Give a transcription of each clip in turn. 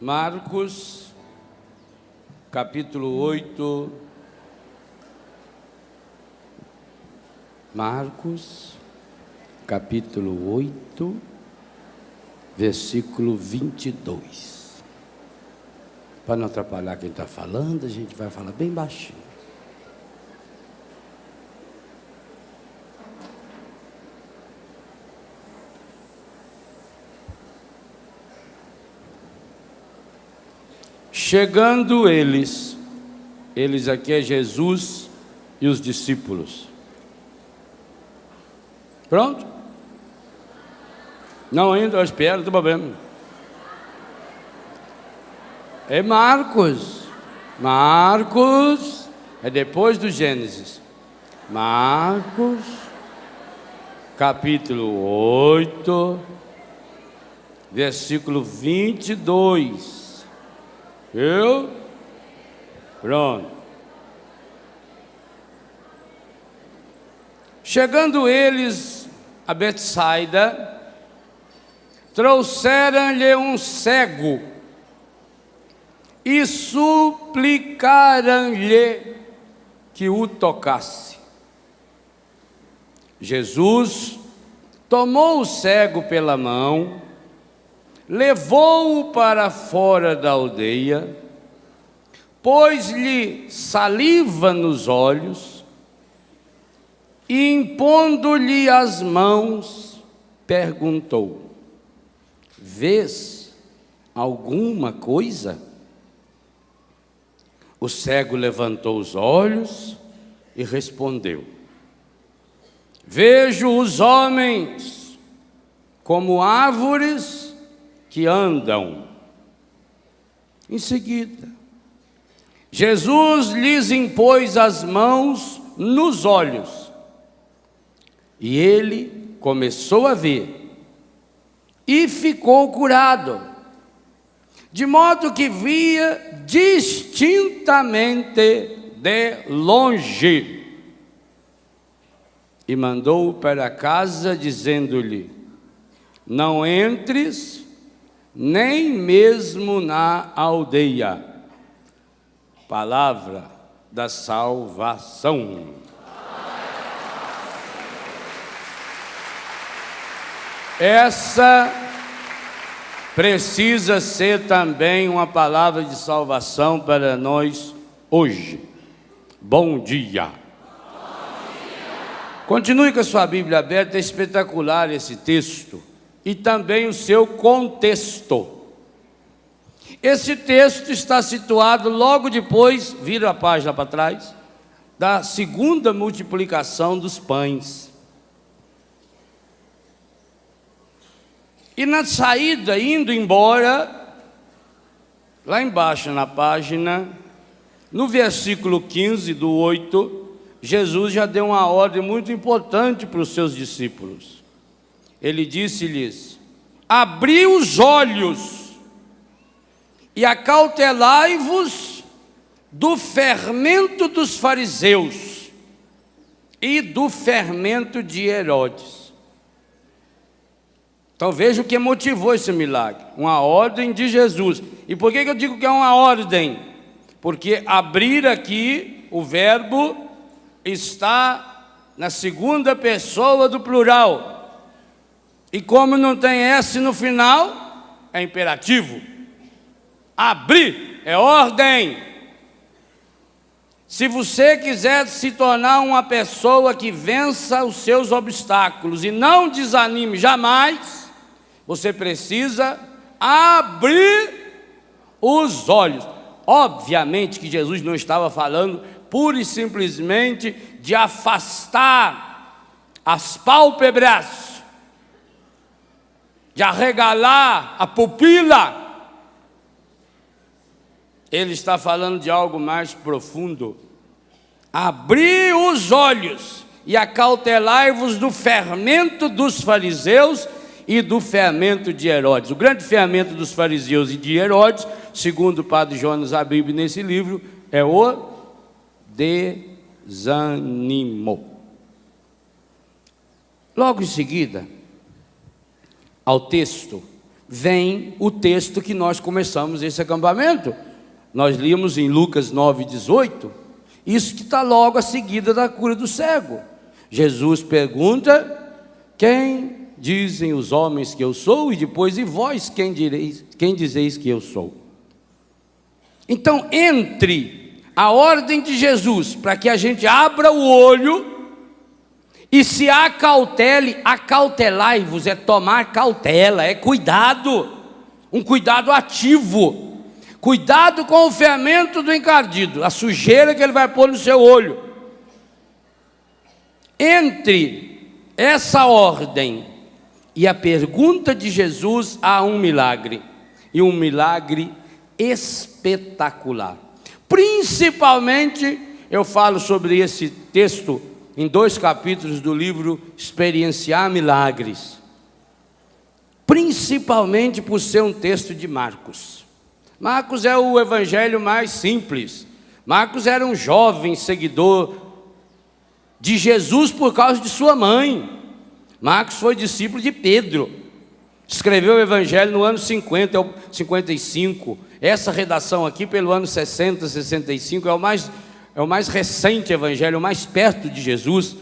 Marcos, capítulo 8. Marcos, capítulo 8, versículo 22. Para não atrapalhar quem está falando, a gente vai falar bem baixinho. Chegando eles aqui é Jesus e os discípulos. Pronto? Não ainda, eu espero, não tem problema. É Marcos. Marcos é depois do Gênesis. Marcos, capítulo 8, versículo 22. Viu? Pronto. Chegando eles a Betsaida, trouxeram-lhe um cego e suplicaram-lhe que o tocasse. Jesus tomou o cego pela mão, levou-o para fora da aldeia, pôs-lhe saliva nos olhos e, impondo-lhe as mãos, perguntou: vês alguma coisa? O cego levantou os olhos e respondeu: vejo os homens como árvores que andam. Em seguida, Jesus lhes impôs as mãos nos olhos e ele começou a ver e ficou curado, de modo que via distintamente de longe, e mandou-o para casa, dizendo-lhe: não entres nem mesmo na aldeia. Palavra da salvação. Essa precisa ser também uma palavra de salvação para nós hoje. Bom dia. Continue com a sua Bíblia aberta, é espetacular esse texto e também o seu contexto. Esse texto está situado logo depois, vira a página para trás, da segunda multiplicação dos pães. E na saída, indo embora, lá embaixo na página, no versículo 15 do 8, Jesus já deu uma ordem muito importante para os seus discípulos. Ele disse-lhes: abri os olhos e acautelai-vos do fermento dos fariseus e do fermento de Herodes. Então veja o que motivou esse milagre, uma ordem de Jesus. E por que eu digo que é uma ordem? Porque abrir aqui, o verbo está na segunda pessoa do plural. E como não tem S no final, é imperativo. Abrir é ordem. Se você quiser se tornar uma pessoa que vença os seus obstáculos e não desanime jamais, você precisa abrir os olhos. Obviamente que Jesus não estava falando pura e simplesmente de afastar as pálpebras, de arregalar a pupila. Ele está falando de algo mais profundo. Abri os olhos e acautelai-vos do fermento dos fariseus e do fermento de Herodes. O grande fermento dos fariseus e de Herodes, segundo o padre Jonas Abib nesse livro, é o desânimo. Logo em seguida ao texto, vem o texto que nós começamos esse acampamento. Nós líamos em Lucas 9:18, isso que está logo a seguida da cura do cego. Jesus pergunta: quem dizem os homens que eu sou? E depois, e vós quem dizeis que eu sou? Então, entre a ordem de Jesus para que a gente abra o olho e se acautele, acautelai-vos é tomar cautela, é cuidado, um cuidado ativo. Cuidado com o fermento do encardido, a sujeira que ele vai pôr no seu olho. Entre essa ordem e a pergunta de Jesus, há um milagre, e um milagre espetacular. Principalmente, eu falo sobre esse texto em 2 capítulos do livro Experienciar Milagres. Principalmente por ser um texto de Marcos. Marcos é o evangelho mais simples. Marcos era um jovem seguidor de Jesus por causa de sua mãe. Marcos foi discípulo de Pedro. Escreveu o evangelho no ano 50 ou 55. Essa redação aqui pelo ano 60, 65 é o mais recente evangelho, o mais perto de Jesus.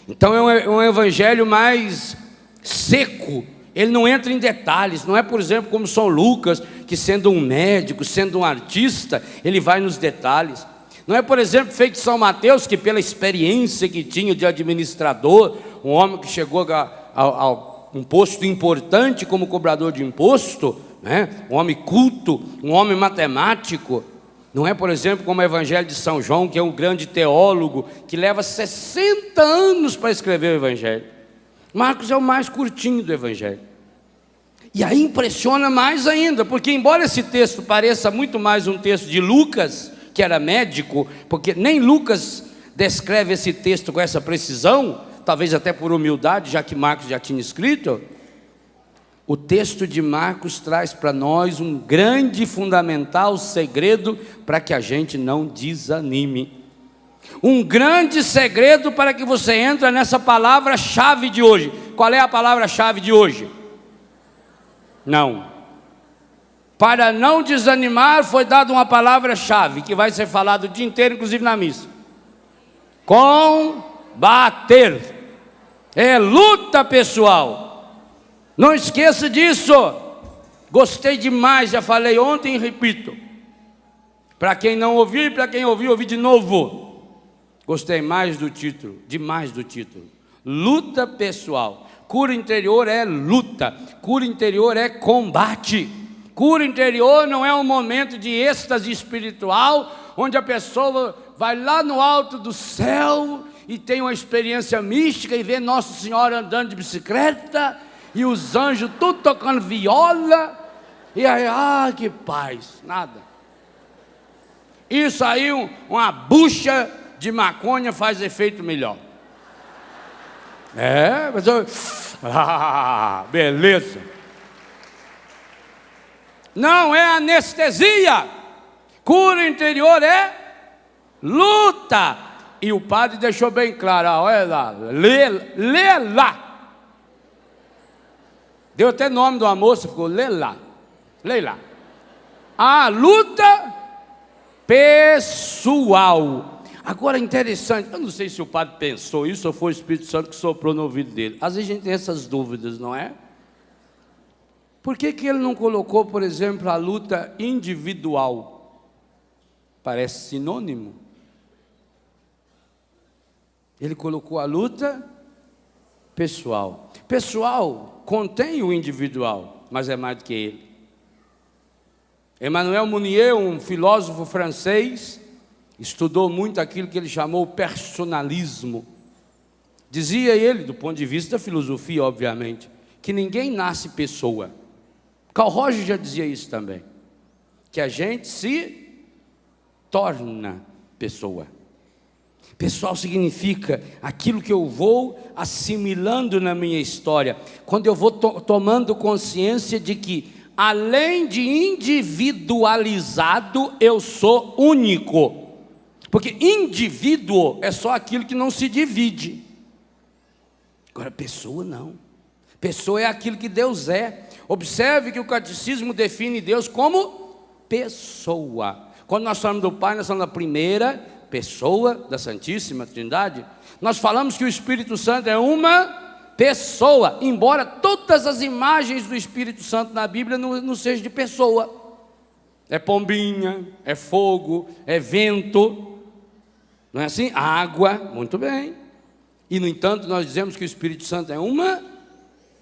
Então é um evangelho mais seco. Ele não entra em detalhes, não é, por exemplo, como São Lucas, que sendo um médico, sendo um artista, ele vai nos detalhes. Não é, por exemplo, feito São Mateus, que pela experiência que tinha de administrador, um homem que chegou a um posto importante como cobrador de imposto, né? Um homem culto, um homem matemático. Não é, por exemplo, como o Evangelho de São João, que é um grande teólogo, que leva 60 anos para escrever o Evangelho. Marcos é o mais curtinho do Evangelho. E aí impressiona mais ainda, porque embora esse texto pareça muito mais um texto de Lucas, que era médico, porque nem Lucas descreve esse texto com essa precisão, talvez até por humildade, já que Marcos já tinha escrito, o texto de Marcos traz para nós um grande e fundamental segredo para que a gente não desanime. Um grande segredo para que você entre nessa palavra-chave de hoje. Qual é a palavra-chave de hoje? Não. Para não desanimar foi dada uma palavra-chave que vai ser falada o dia inteiro, inclusive na missa. Combater. É luta pessoal. Não esqueça disso. Gostei demais, já falei ontem e repito. Para quem não ouviu e para quem ouviu, ouvi de novo. Gostei mais do título, demais do título. Luta pessoal. Cura interior é luta. Cura interior é combate. Cura interior não é um momento de êxtase espiritual, onde a pessoa vai lá no alto do céu e tem uma experiência mística e vê Nossa Senhora andando de bicicleta e os anjos tudo tocando viola e aí, que paz, nada. Isso aí, uma bucha de maconha faz efeito melhor. Mas eu... beleza. Não é anestesia. Cura interior é luta. E o padre deixou bem claro, olha lá, lê lá. Deu até nome de uma moça, ficou lê lá. A luta pessoal. Agora interessante, eu não sei se o padre pensou isso ou foi o Espírito Santo que soprou no ouvido dele. Às vezes a gente tem essas dúvidas, não é? Por que ele não colocou, por exemplo, a luta individual? Parece sinônimo. Ele colocou a luta pessoal. Pessoal contém o individual, mas é mais do que ele. Emmanuel Mounier, um filósofo francês, estudou muito aquilo que ele chamou personalismo. Dizia ele, do ponto de vista da filosofia, obviamente, que ninguém nasce pessoa. Carl Roger já dizia isso também, que a gente se torna pessoa. Pessoal significa aquilo que eu vou assimilando na minha história, quando eu vou tomando consciência de que, além de individualizado, eu sou único. Porque indivíduo é só aquilo que não se divide. Agora, pessoa não. Pessoa é aquilo que Deus é. Observe que o catecismo define Deus como pessoa. Quando nós falamos do Pai, nós falamos da primeira pessoa da Santíssima Trindade. Nós falamos que o Espírito Santo é uma pessoa, embora todas as imagens do Espírito Santo na Bíblia não sejam de pessoa. É pombinha, é fogo, é vento, não é assim? Água, muito bem. E no entanto nós dizemos que o Espírito Santo é uma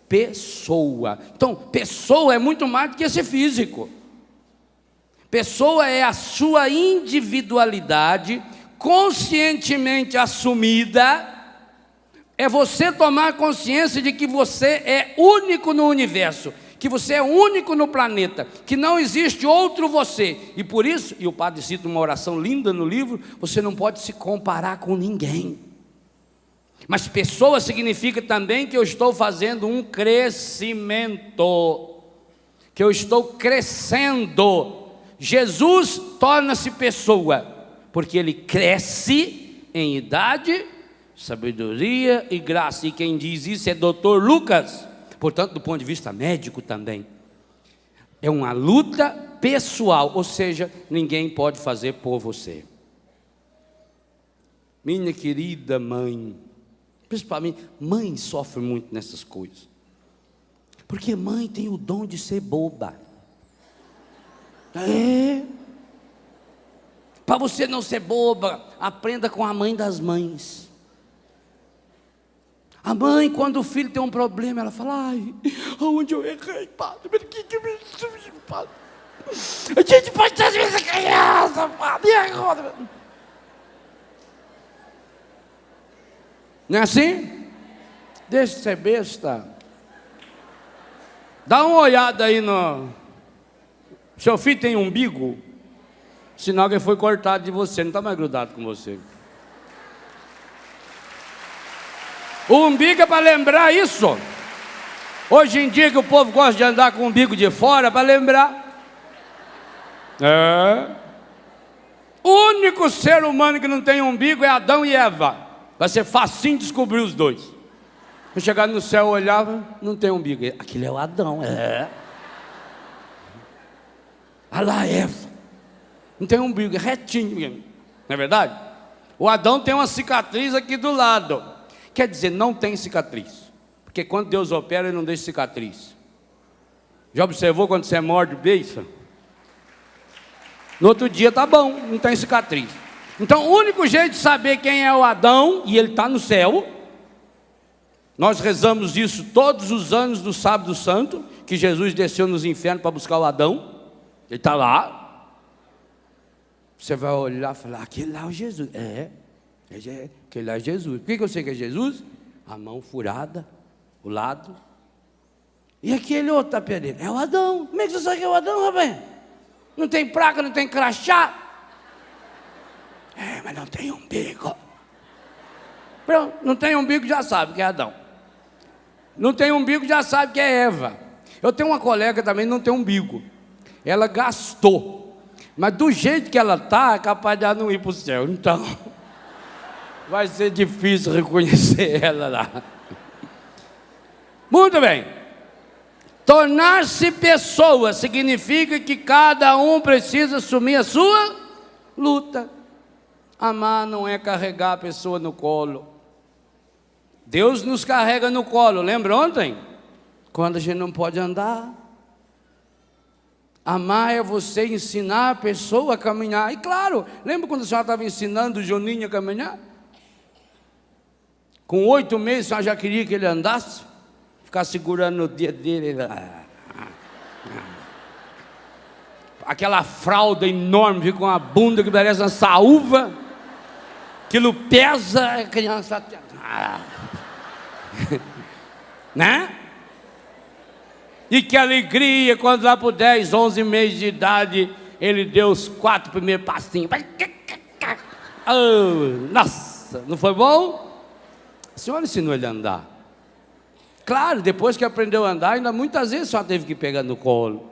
pessoa. Então, pessoa é muito mais do que esse físico. Pessoa é a sua individualidade conscientemente assumida. É você tomar consciência de que você é único no universo, que você é único no planeta, que não existe outro você. E por isso, e o padre cita uma oração linda no livro, você não pode se comparar com ninguém. Mas pessoa significa também que eu estou fazendo um crescimento, que eu estou crescendo. Jesus torna-se pessoa, porque ele cresce em idade, sabedoria e graça. E quem diz isso é Dr. Lucas. Portanto, do ponto de vista médico também, é uma luta pessoal, ou seja, ninguém pode fazer por você. Minha querida mãe, principalmente, mãe sofre muito nessas coisas, porque mãe tem o dom de ser boba. Para você não ser boba, aprenda com a mãe das mães. A mãe, quando o filho tem um problema, ela fala: ai, aonde eu errei, padre? Por que eu me subi, padre? A gente pode fazer essa criança, padre, e agora? Não é assim? Deixa de ser besta. Dá uma olhada aí no... Seu filho tem umbigo? Sinal que ele foi cortado de você, não está mais grudado com você. O umbigo é para lembrar isso. Hoje em dia que o povo gosta de andar com o umbigo de fora, para lembrar. O único ser humano que não tem umbigo é Adão e Eva. Vai ser facinho descobrir os dois. Eu chegar no céu, eu olhava, não tem umbigo. Aquilo é o Adão, Olha lá, Eva. Não tem umbigo, é retinho. Não é verdade? O Adão tem uma cicatriz aqui do lado. Quer dizer, não tem cicatriz. Porque quando Deus opera, Ele não deixa cicatriz. Já observou quando você morde o beiço? No outro dia tá bom, não tem cicatriz. Então o único jeito de saber quem é o Adão, e ele está no céu, nós rezamos isso todos os anos do Sábado Santo, que Jesus desceu nos infernos para buscar o Adão. Ele está lá. Você vai olhar e falar: aquele lá é o Jesus. Aquele lá é Jesus. Por que eu sei que é Jesus? A mão furada, o lado. E aquele outro tapereiro? É o Adão. Como é que você sabe que é o Adão, rapaz? Não tem placa, não tem crachá. Mas não tem umbigo. Pronto, não tem umbigo, já sabe que é Adão. Não tem umbigo, já sabe que é Eva. Eu tenho uma colega também que não tem umbigo. Ela gastou. Mas do jeito que ela está, é capaz de ela não ir para o céu. Então, vai ser difícil reconhecer ela lá. Muito bem. Tornar-se pessoa significa que cada um precisa assumir a sua luta. Amar não é carregar a pessoa no colo. Deus nos carrega no colo, lembra ontem? Quando a gente não pode andar. Amar é você ensinar a pessoa a caminhar. E claro, lembra quando a senhora estava ensinando o Juninho a caminhar? Com 8 meses, a senhora já queria que ele andasse? Ficar segurando no dedo dele. Aquela fralda enorme, fica com uma bunda que parece uma saúva. Aquilo pesa, a criança... né? E que alegria quando lá por 10, 11 meses de idade ele deu os 4 primeiros passinhos. Oh, nossa, não foi bom? A senhora ensinou ele a andar. Claro, depois que aprendeu a andar, ainda muitas vezes só teve que pegar no colo.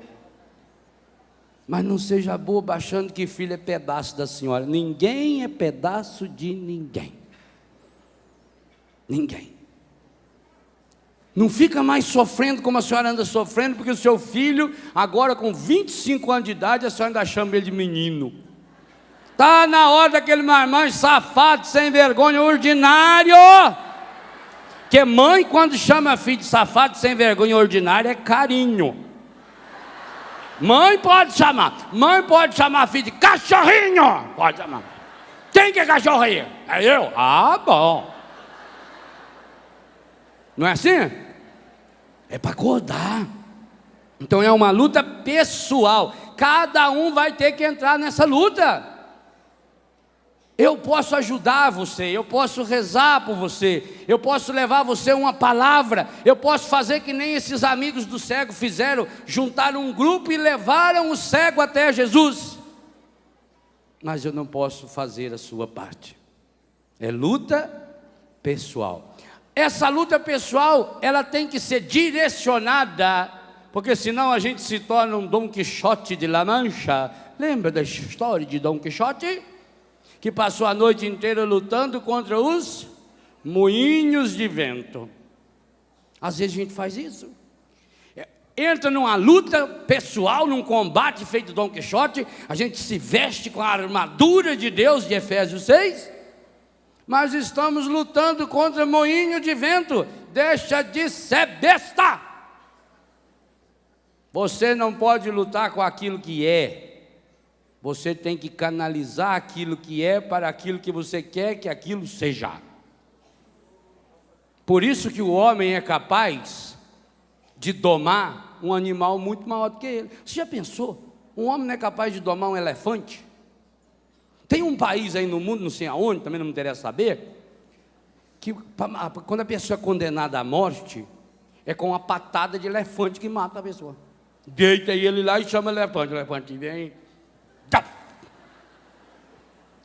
Mas não seja boba achando que filho é pedaço da senhora. Ninguém é pedaço de ninguém. Ninguém. Não fica mais sofrendo como a senhora anda sofrendo, porque o seu filho, agora com 25 anos de idade, a senhora ainda chama ele de menino. Está na hora daquele marmanjo safado, sem vergonha, ordinário. Porque mãe, quando chama filho de safado, sem vergonha, ordinário, é carinho. Mãe pode chamar filho de cachorrinho. Pode chamar. Quem que é cachorrinho? É eu? Ah, bom. Não é assim? É para acordar. Então é uma luta pessoal. Cada um vai ter que entrar nessa luta. Eu posso ajudar você, eu posso rezar por você, eu posso levar você uma palavra, eu posso fazer que nem esses amigos do cego fizeram, juntaram um grupo e levaram o cego até Jesus. Mas eu não posso fazer a sua parte. É luta pessoal. Essa luta pessoal, ela tem que ser direcionada, porque senão a gente se torna um Dom Quixote de La Mancha. Lembra da história de Dom Quixote? Que passou a noite inteira lutando contra os moinhos de vento. Às vezes a gente faz isso. Entra numa luta pessoal, num combate feito Dom Quixote, a gente se veste com a armadura de Deus de Efésios 6, mas estamos lutando contra moinho de vento. Deixa de ser besta. Você não pode lutar com aquilo que é. Você tem que canalizar aquilo que é para aquilo que você quer que aquilo seja. Por isso que o homem é capaz de domar um animal muito maior do que ele. Você já pensou? Um homem não é capaz de domar um elefante? Tem um país aí no mundo, não sei aonde, também não me interessa saber, que quando a pessoa é condenada à morte, é com uma patada de elefante que mata a pessoa. Deita ele lá e chama elefante. O elefante vem...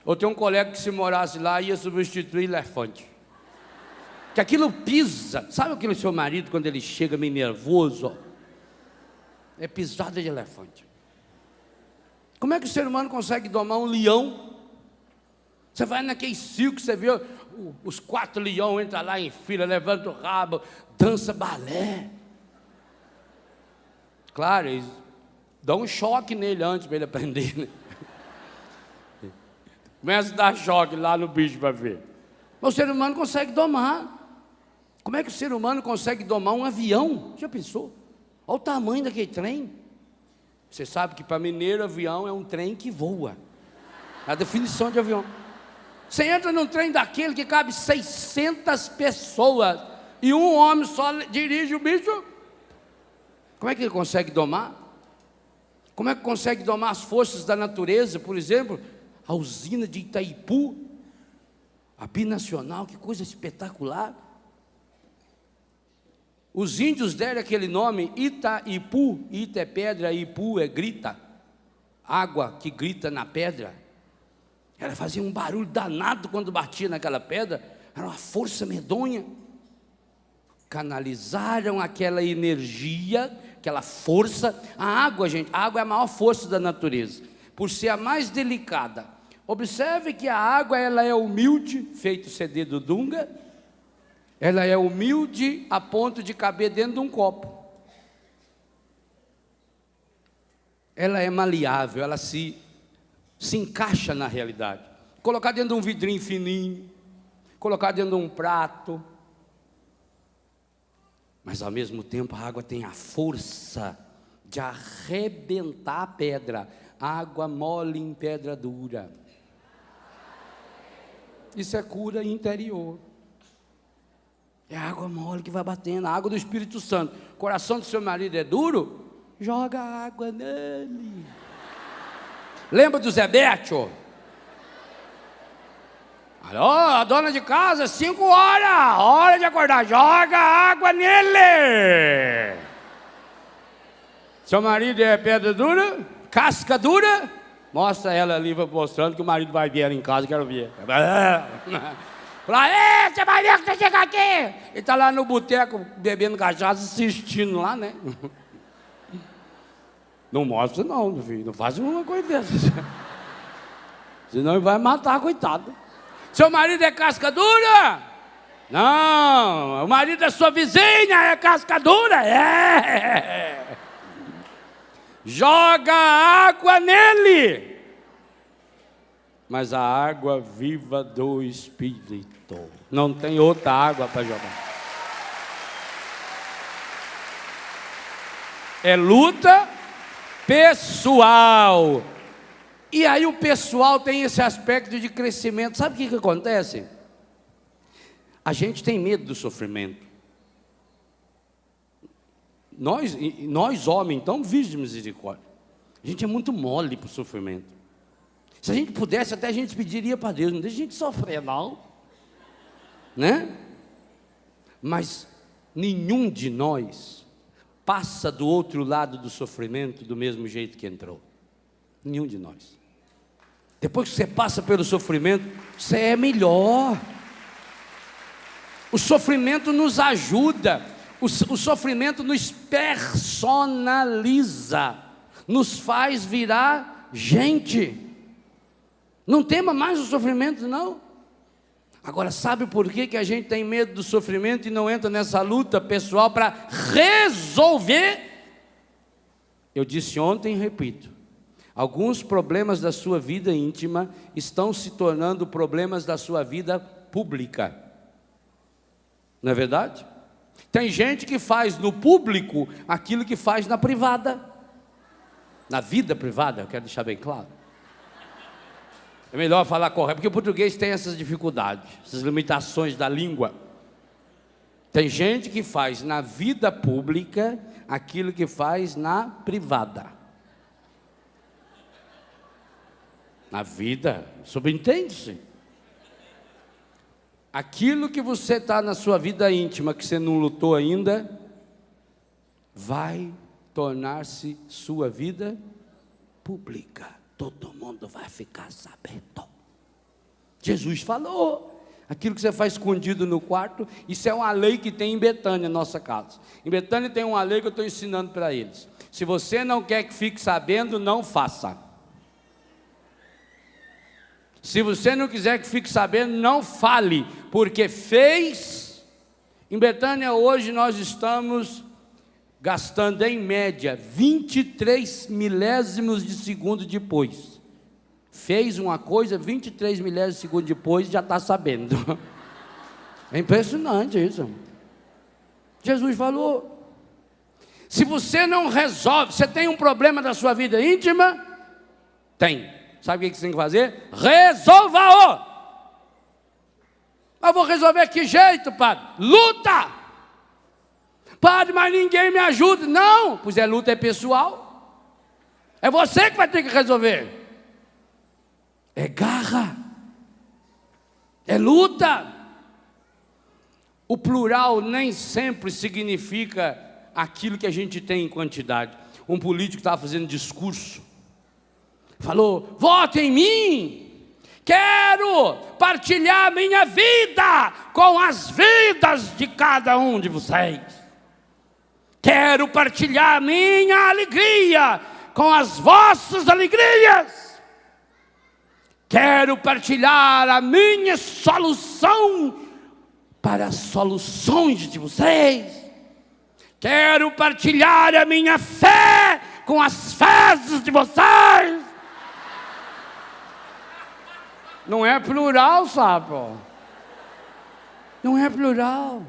Ou tem um colega que, se morasse lá, ia substituir elefante. Que aquilo pisa. Sabe aquele seu marido, quando ele chega meio nervoso? É pisada de elefante. Como é que o ser humano consegue domar um leão? Você vai naquele circo, você vê os 4 leões, entra lá em fila, levanta o rabo, dança balé. Claro, eles dão um choque nele antes para ele aprender, né? Começa a dar choque lá no bicho para ver. Mas o ser humano consegue domar. Como é que o ser humano consegue domar um avião? Já pensou? Olha o tamanho daquele trem. Você sabe que para mineiro, avião é um trem que voa. A definição de avião. Você entra num trem daquele que cabe 600 pessoas e um homem só dirige o bicho. Como é que ele consegue domar? Como é que consegue domar as forças da natureza? Por exemplo, a usina de Itaipu, a binacional, que coisa espetacular. Os índios deram aquele nome Itaipu. Ita é pedra, Ipu é grita. Água que grita na pedra. Ela fazia um barulho danado quando batia naquela pedra. Era uma força medonha. Canalizaram aquela energia, aquela força. A água, gente, a água é a maior força da natureza, por ser a mais delicada. Observe que a água, ela é humilde, feito CD do Dunga. Ela é humilde a ponto de caber dentro de um copo. Ela é maleável, ela se encaixa na realidade. Colocar dentro de um vidrinho fininho, colocar dentro de um prato. Mas ao mesmo tempo a água tem a força de arrebentar a pedra. Água mole em pedra dura. Isso é cura interior. É a água mole que vai batendo, a água do Espírito Santo. O coração do seu marido é duro? Joga água nele. Lembra do Zé Bétio? Alô, a dona de casa, 5 horas, hora de acordar, joga água nele. Seu marido é pedra dura, casca dura, mostra ela ali, mostrando que o marido vai ver ela em casa, quero ver. Fala, ei, você vai ver que você chega aqui. Ele está lá no boteco, bebendo cachaça, assistindo lá, né? Não mostra não, meu filho, não faz uma coisa dessa. Senão ele vai matar, coitado. Seu marido é casca dura? Não, o marido da sua vizinha é casca dura. Joga água nele. Mas a água viva do Espírito. Não tem outra água para jogar. É luta pessoal. E aí o pessoal tem esse aspecto de crescimento. Sabe o que acontece? A gente tem medo do sofrimento. Nós homens, então, vide misericórdia. A gente é muito mole para o sofrimento. Se a gente pudesse, até a gente pediria para Deus, não deixa a gente sofrer, não. Né? Mas nenhum de nós passa do outro lado do sofrimento do mesmo jeito que entrou. Nenhum de nós. Depois que você passa pelo sofrimento, você é melhor. O sofrimento nos ajuda. O sofrimento nos personaliza. Nos faz virar gente. Não tema mais o sofrimento, não. Agora, sabe por que a gente tem medo do sofrimento e não entra nessa luta pessoal para resolver? Eu disse ontem e repito. Alguns problemas da sua vida íntima estão se tornando problemas da sua vida pública. Não é verdade? Tem gente que faz no público aquilo que faz na privada. Na vida privada, eu quero deixar bem claro. É melhor falar correto, porque o português tem essas dificuldades, essas limitações da língua. Tem gente que faz na vida pública aquilo que faz na privada. Na vida, subentende-se. Aquilo que você está na sua vida íntima, que você não lutou ainda, vai tornar-se sua vida pública. Todo mundo vai ficar sabendo. Jesus falou. Aquilo que você faz escondido no quarto, isso é uma lei que tem em Betânia, nossa casa. Em Betânia tem uma lei que eu estou ensinando para eles. Se você não quer que fique sabendo, não faça. Se você não quiser que fique sabendo, não fale, porque fez. Em Betânia hoje nós estamos gastando em média 23 milésimos de segundo depois. Fez uma coisa, 23 milésimos de segundo depois, já está sabendo. É impressionante isso. Jesus falou. Se você não resolve, você tem um problema da sua vida íntima? Tem. Sabe o que você tem que fazer? Resolva-o! Mas vou resolver que jeito, padre? Luta! Padre, mas ninguém me ajuda. Não, pois a luta é pessoal. É você que vai ter que resolver. É garra. É luta. O plural nem sempre significa aquilo que a gente tem em quantidade. Um político estava fazendo discurso. Falou, vote em mim, quero partilhar minha vida com as vidas de cada um de vocês. Quero partilhar minha alegria com as vossas alegrias. Quero partilhar a minha solução para as soluções de vocês. Quero partilhar a minha fé com as fezes de vocês. Não é plural, sabe? Não é plural.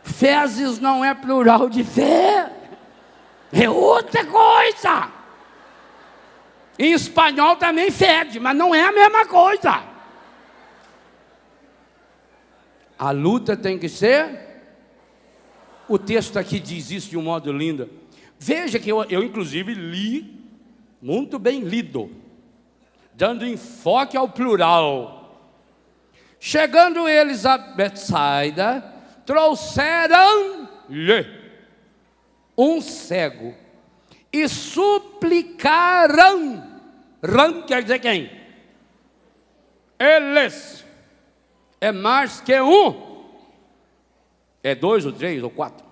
Fezes não é plural de fé. É outra coisa. Em espanhol também fede, mas não é a mesma coisa. A luta tem que ser. O texto aqui diz isso de um modo lindo. Veja que eu inclusive li, muito bem lido, dando enfoque ao plural. Chegando eles a Betsaida, trouxeram-lhe um cego e suplicaram. Ram quer dizer quem? Eles. É mais que um. É 2 ou 3 ou 4.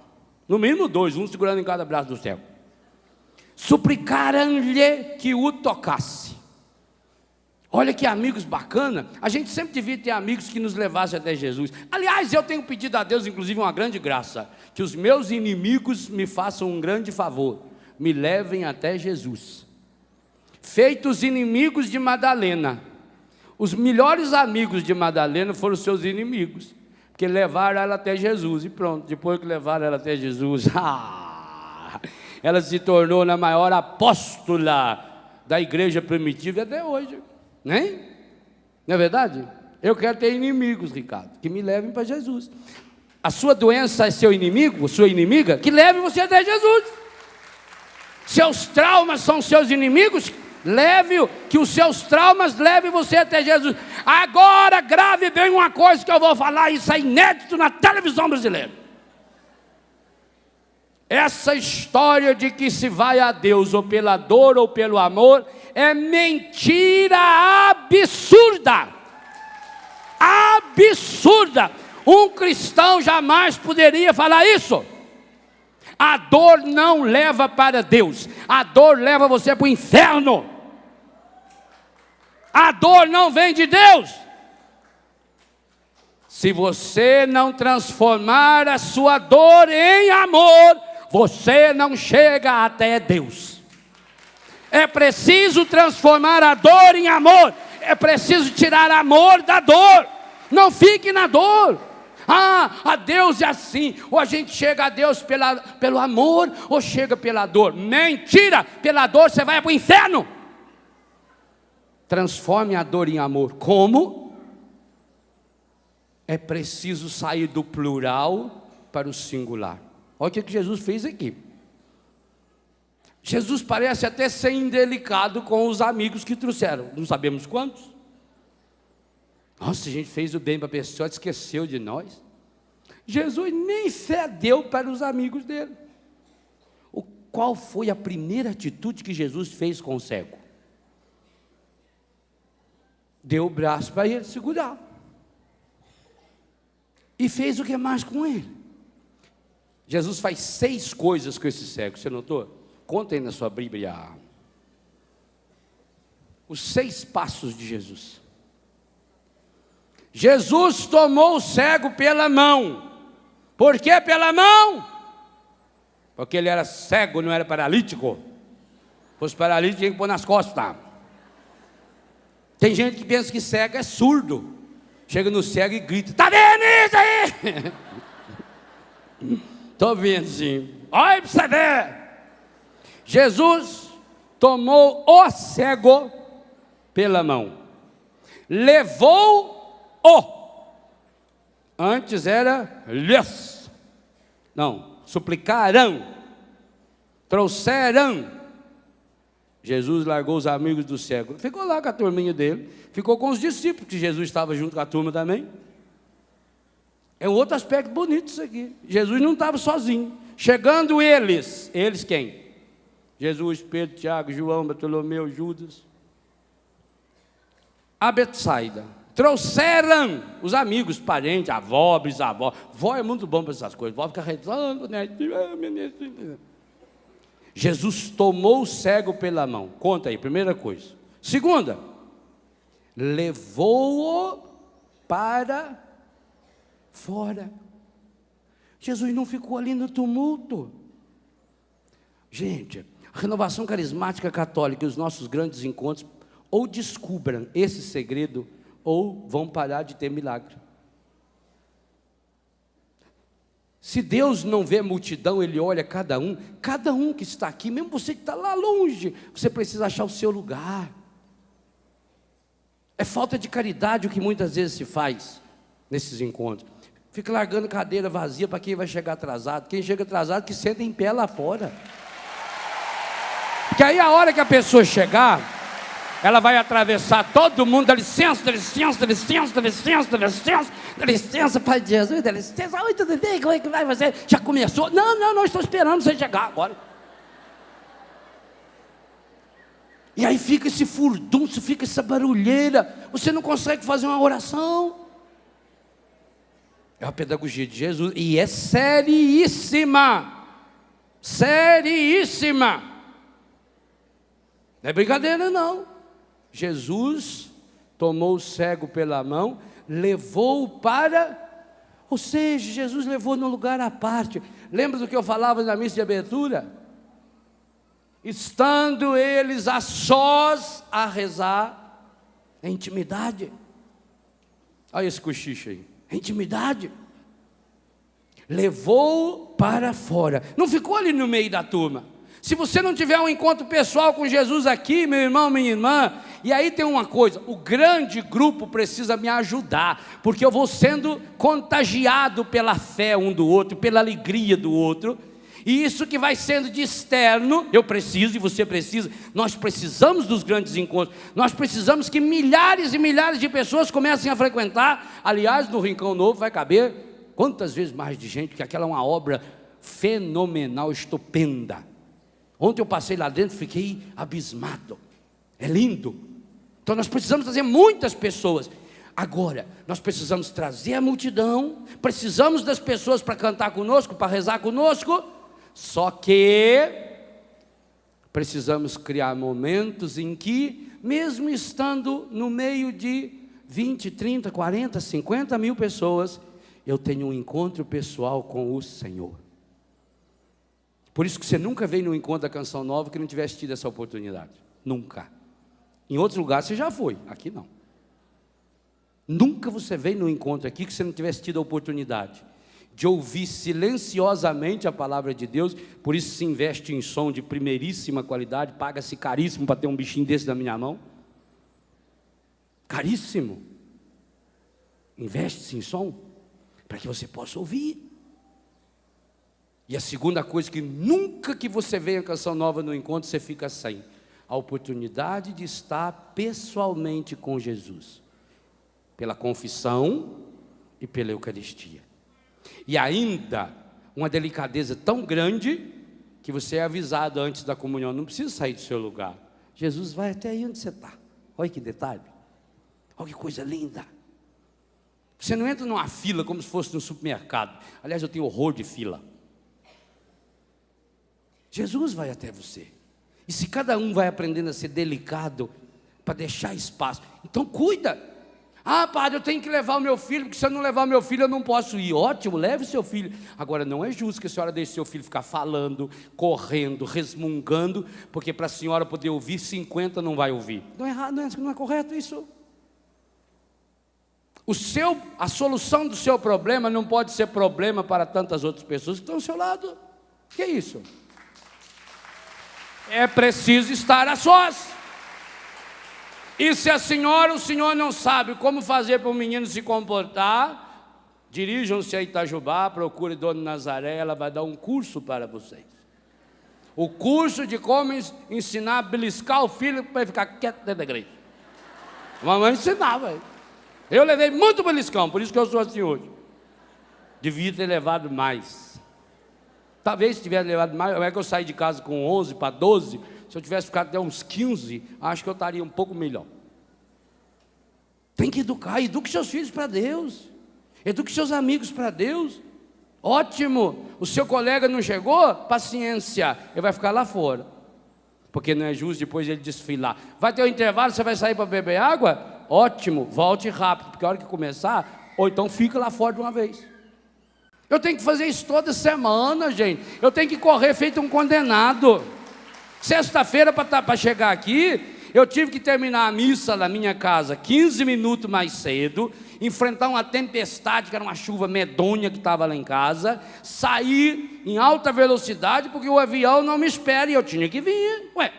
No mínimo 2, um segurando em cada braço do cego. Suplicaram-lhe que o tocasse. Olha que amigos bacana. A gente sempre devia ter amigos que nos levassem até Jesus. Aliás, eu tenho pedido a Deus, inclusive, uma grande graça: que os meus inimigos me façam um grande favor, me levem até Jesus. Feitos inimigos de Madalena, os melhores amigos de Madalena foram os seus inimigos, porque levaram ela até Jesus, e pronto. Depois que levaram ela até Jesus, ela se tornou a maior apóstola da igreja primitiva até hoje. Nem? Não é verdade? Eu quero ter inimigos, Ricardo, que me levem para Jesus. A sua doença é seu inimigo, sua inimiga, que leve você até Jesus. Seus traumas são seus inimigos, que os seus traumas levem você até Jesus. Agora grave bem uma coisa que eu vou falar, isso é inédito na televisão brasileira. Essa história de que se vai a Deus ou pela dor ou pelo amor é mentira absurda. Absurda. Um cristão jamais poderia falar isso. A dor não leva para Deus, a dor leva você para o inferno. A dor não vem de Deus. Se você não transformar a sua dor em amor, você não chega até Deus. É preciso transformar a dor em amor. É preciso tirar amor da dor. Não fique na dor. A Deus é assim. Ou a gente chega a Deus pelo amor, ou chega pela dor. Mentira! Pela dor você vai para o inferno. Transforme a dor em amor. Como? É preciso sair do plural para o singular. Olha o que Jesus fez aqui. Jesus parece até ser indelicado com os amigos que trouxeram. Não sabemos quantos. Nossa, a gente fez o bem para a pessoa, esqueceu de nós. Jesus nem cedeu para os amigos dele. Qual foi a primeira atitude que Jesus fez com o cego? Deu o braço para ele segurar. E fez o que mais com ele? Jesus faz 6 coisas com esse cego, você notou? Conta aí na sua Bíblia. Os 6 passos de Jesus. Jesus tomou o cego pela mão. Por que pela mão? Porque ele era cego, não era paralítico. Se fosse paralítico, tinha que pôr nas costas. Tem gente que pensa que cego é surdo. Chega no cego e grita: está vendo isso aí? Estou vendo sim. Olha para você ver. Jesus tomou o cego pela mão. Levou-o. Antes era lhes. Não, suplicaram. Trouxeram. Jesus largou os amigos do cego. Ficou lá com a turminha dele. Ficou com os discípulos, que Jesus estava junto com a turma também. É um outro aspecto bonito isso aqui. Jesus não estava sozinho. Chegando eles quem? Jesus, Pedro, Tiago, João, Bartolomeu, Judas. A Betsaida. Trouxeram os amigos, parentes, avó, bisavó. Vó é muito bom para essas coisas. Vó fica rezando, né? Jesus tomou o cego pela mão. Conta aí, primeira coisa. Segunda, levou-o para fora. Jesus não ficou ali no tumulto. Gente, a renovação carismática católica e os nossos grandes encontros ou descubram esse segredo ou vão parar de ter milagre. Se Deus não vê multidão, Ele olha cada um que está aqui, mesmo você que está lá longe, você precisa achar o seu lugar. É falta de caridade o que muitas vezes se faz nesses encontros. Fica largando cadeira vazia para quem vai chegar atrasado. Quem chega atrasado que senta em pé lá fora. Porque aí a hora que a pessoa chegar, ela vai atravessar todo mundo. Dá licença, dá licença, dá licença, dá licença, dá licença, dá licença, Pai de Jesus, dá licença. Oi, tudo bem? Como é que vai você? Já começou? Não, estou esperando você chegar agora. E aí fica esse furdunço, fica essa barulheira. Você não consegue fazer uma oração. É a pedagogia de Jesus. E é seríssima. Seríssima. Não é brincadeira não. Jesus tomou o cego pela mão, levou-o para... Ou seja, Jesus levou num lugar à parte. Lembra do que eu falava na missa de abertura? Estando eles a sós a rezar, é intimidade. Olha esse cochicho aí, é intimidade. Levou-o para fora, não ficou ali no meio da turma. Se você não tiver um encontro pessoal com Jesus aqui, meu irmão, minha irmã, e aí tem uma coisa, o grande grupo precisa me ajudar, porque eu vou sendo contagiado pela fé um do outro, pela alegria do outro, e isso que vai sendo de externo, eu preciso e você precisa, nós precisamos dos grandes encontros, nós precisamos que milhares e milhares de pessoas comecem a frequentar. Aliás, no Rincão Novo vai caber quantas vezes mais de gente, porque aquela é uma obra fenomenal, estupenda. Ontem eu passei lá dentro e fiquei abismado, é lindo. Então nós precisamos trazer muitas pessoas. Agora, nós precisamos trazer a multidão, precisamos das pessoas para cantar conosco, para rezar conosco, só que precisamos criar momentos em que, mesmo estando no meio de 20, 30, 40, 50 mil pessoas, eu tenho um encontro pessoal com o Senhor. Por isso que você nunca veio no encontro da Canção Nova que não tivesse tido essa oportunidade. Nunca. Em outros lugares você já foi, aqui não. Nunca você veio no encontro aqui que você não tivesse tido a oportunidade de ouvir silenciosamente a palavra de Deus. Por isso se investe em som de primeiríssima qualidade, paga-se caríssimo para ter um bichinho desse na minha mão. Caríssimo. Investe-se em som para que você possa ouvir. E a segunda coisa, que nunca que você venha a Canção Nova no encontro, você fica sem a oportunidade de estar pessoalmente com Jesus, pela confissão e pela Eucaristia. E ainda, uma delicadeza tão grande, que você é avisado antes da comunhão, não precisa sair do seu lugar, Jesus vai até aí onde você está. Olha que detalhe, olha que coisa linda. Você não entra numa fila como se fosse no supermercado. Aliás, eu tenho horror de fila. Jesus vai até você. E se cada um vai aprendendo a ser delicado, para deixar espaço, então cuida. Ah, padre, eu tenho que levar o meu filho, porque se eu não levar o meu filho eu não posso ir. Ótimo, leve o seu filho. Agora, não é justo que a senhora deixe seu filho ficar falando, correndo, resmungando, porque para a senhora poder ouvir, 50 não vai ouvir. Não é errado, não é correto isso. A solução do seu problema não pode ser problema para tantas outras pessoas que estão ao seu lado. Que é isso? É preciso estar a sós. E se a senhora, o senhor não sabe como fazer para o menino se comportar, dirijam-se a Itajubá, procure Dona Nazaré, ela vai dar um curso para vocês. O curso de como ensinar a beliscar o filho para ele ficar quieto dentro da igreja. A mamãe ensinava. Eu levei muito beliscão, por isso que eu sou assim hoje. Devia ter levado mais. Talvez se tivesse levado mais, é que eu saí de casa com 11 para 12, se eu tivesse ficado até uns 15, acho que eu estaria um pouco melhor. Tem que educar, eduque seus filhos para Deus, eduque seus amigos para Deus. Ótimo, o seu colega não chegou? Paciência, ele vai ficar lá fora, porque não é justo depois ele desfilar. Vai ter um intervalo, você vai sair para beber água? Ótimo, volte rápido, porque a hora que começar, ou então fica lá fora de uma vez. Eu tenho que fazer isso toda semana, gente. Eu tenho que correr feito um condenado. Sexta-feira, para chegar aqui, eu tive que terminar a missa na minha casa 15 minutos mais cedo, enfrentar uma tempestade, que era uma chuva medonha que estava lá em casa, sair em alta velocidade, porque o avião não me espera e eu tinha que vir. Ué.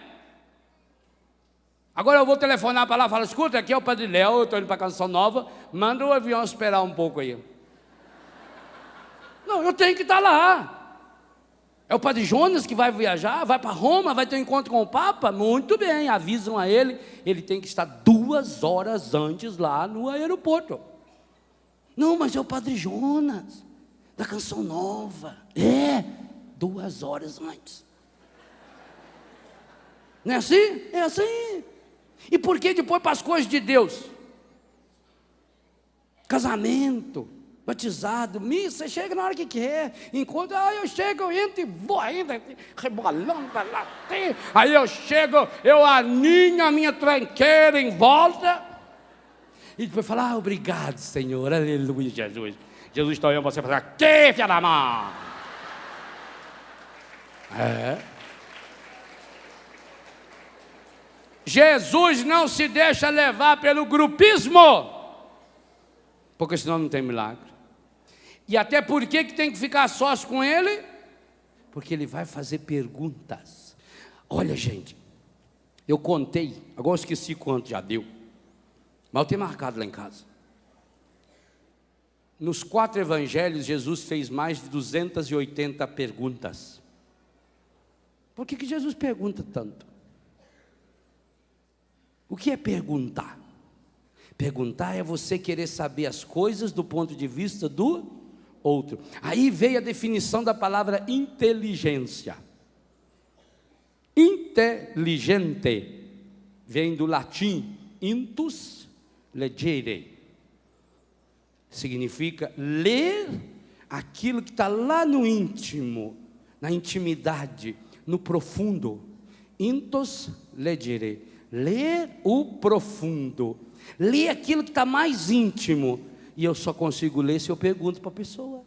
Agora eu vou telefonar para lá e falar: escuta, aqui é o Padre Léo, eu estou indo para a Canção Nova, manda o avião esperar um pouco aí. Não, eu tenho que estar lá. É o Padre Jonas que vai viajar, vai para Roma, vai ter um encontro com o Papa? Muito bem, avisam a ele, ele tem que estar 2 horas antes lá no aeroporto. Não, mas é o Padre Jonas, da Canção Nova. 2 horas antes. Não é assim? É assim. E por que depois para as coisas de Deus? Casamento, batizado, missa, você chega na hora que quer, enquanto, eu chego, eu entro e vou ainda, rebolando para lá, aí eu chego, eu aninho a minha tranqueira em volta, E depois fala, obrigado, Senhor, aleluia, Jesus. Jesus está olhando para você e fala, que filha da mãe? Jesus não se deixa levar pelo grupismo, porque senão não tem milagre. E até por que tem que ficar sós com ele? Porque ele vai fazer perguntas. Olha, gente, eu contei, agora eu esqueci quanto já deu, mas eu tenho marcado lá em casa. Nos 4 evangelhos, Jesus fez mais de 280 perguntas. Por que Jesus pergunta tanto? O que é perguntar? Perguntar é você querer saber as coisas do ponto de vista do outro. Aí veio a definição da palavra inteligência. Inteligente vem do latim intus legere. Significa ler aquilo que está lá no íntimo, na intimidade, no profundo. Intus legere, ler o profundo, ler aquilo que está mais íntimo. E eu só consigo ler se eu pergunto para a pessoa.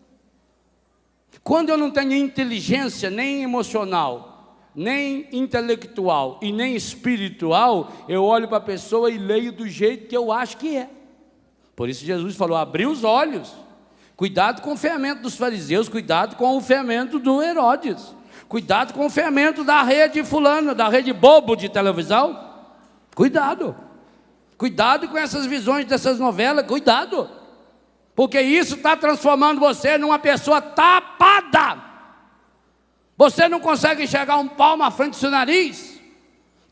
Quando eu não tenho inteligência nem emocional, nem intelectual e nem espiritual, eu olho para a pessoa e leio do jeito que eu acho que é. Por isso Jesus falou, abriu os olhos. Cuidado com o fermento dos fariseus, cuidado com o fermento do Herodes, cuidado com o fermento da rede fulana, da rede bobo de televisão. Cuidado. Cuidado com essas visões dessas novelas, cuidado. Porque isso está transformando você numa pessoa tapada. Você não consegue enxergar um palmo à frente do seu nariz.